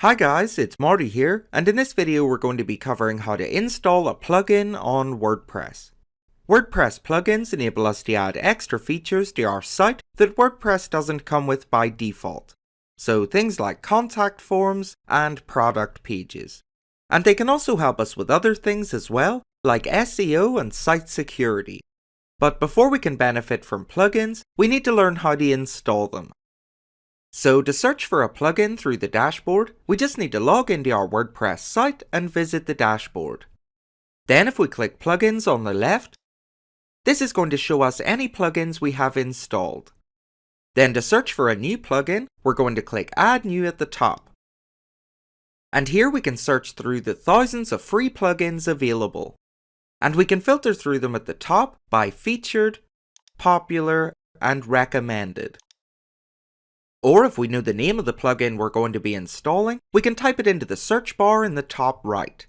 Hi guys, it's Marty here, and in this video we're going to be covering how to install a plugin on WordPress. WordPress plugins enable us to add extra features to our site that WordPress doesn't come with by default. So things like contact forms and product pages. And they can also help us with other things as well, like SEO and site security. But before we can benefit from plugins, we need to learn how to install them. So to search for a plugin through the dashboard, we just need to log into our WordPress site and visit the dashboard. Then if we click plugins on the left, this is going to show us any plugins we have installed. Then to search for a new plugin, we're going to click add new at the top. And here we can search through the thousands of free plugins available. And we can filter through them at the top by featured, popular, and recommended. Or if we know the name of the plugin we're going to be installing, we can type it into the search bar in the top right.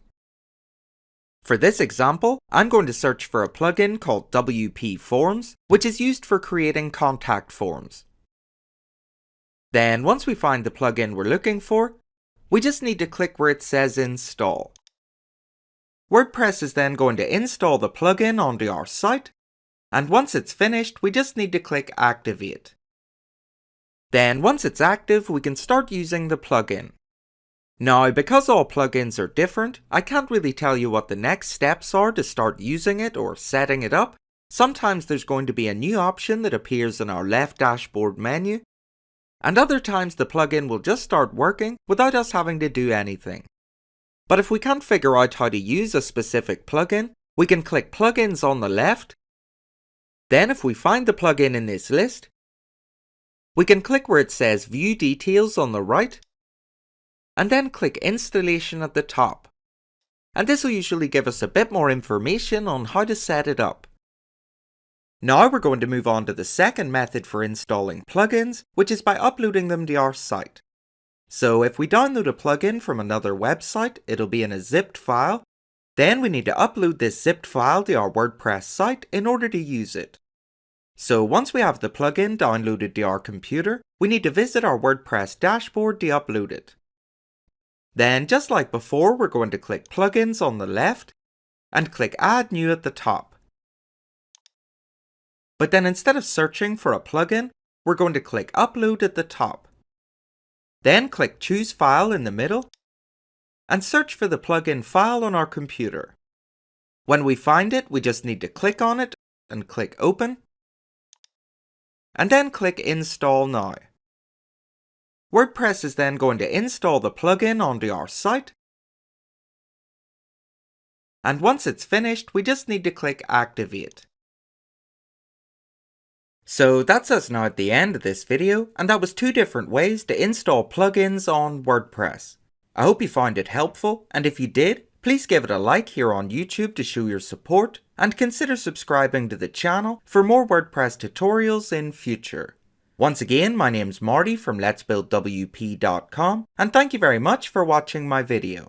For this example, I'm going to search for a plugin called WP Forms, which is used for creating contact forms. Then once we find the plugin we're looking for, we just need to click where it says install. WordPress is then going to install the plugin onto our site, and once it's finished, we just need to click activate. Then once it's active, we can start using the plugin. Now, because all plugins are different, I can't really tell you what the next steps are to start using it or setting it up. Sometimes there's going to be a new option that appears in our left dashboard menu, and other times the plugin will just start working without us having to do anything. But if we can't figure out how to use a specific plugin, we can click plugins on the left. Then if we find the plugin in this list, we can click where it says View Details on the right, and then click Installation at the top. And this will usually give us a bit more information on how to set it up. Now we're going to move on to the second method for installing plugins, which is by uploading them to our site. So if we download a plugin from another website, it'll be in a zipped file. Then we need to upload this zipped file to our WordPress site in order to use it. So once we have the plugin downloaded to our computer, we need to visit our WordPress dashboard to upload it. Then, just like before, we're going to click plugins on the left and click add new at the top. But then instead of searching for a plugin, we're going to click upload at the top. Then click choose file in the middle and search for the plugin file on our computer. When we find it, we just need to click on it and click open. And then click Install Now. WordPress is then going to install the plugin onto our site. And once it's finished, we just need to click Activate. So that's us now at the end of this video, and that was 2 different ways to install plugins on WordPress. I hope you found it helpful, and if you did, please give it a like here on YouTube to show your support, and consider subscribing to the channel for more WordPress tutorials in future. Once again, my name's Marty from letsbuildwp.com, and thank you very much for watching my video.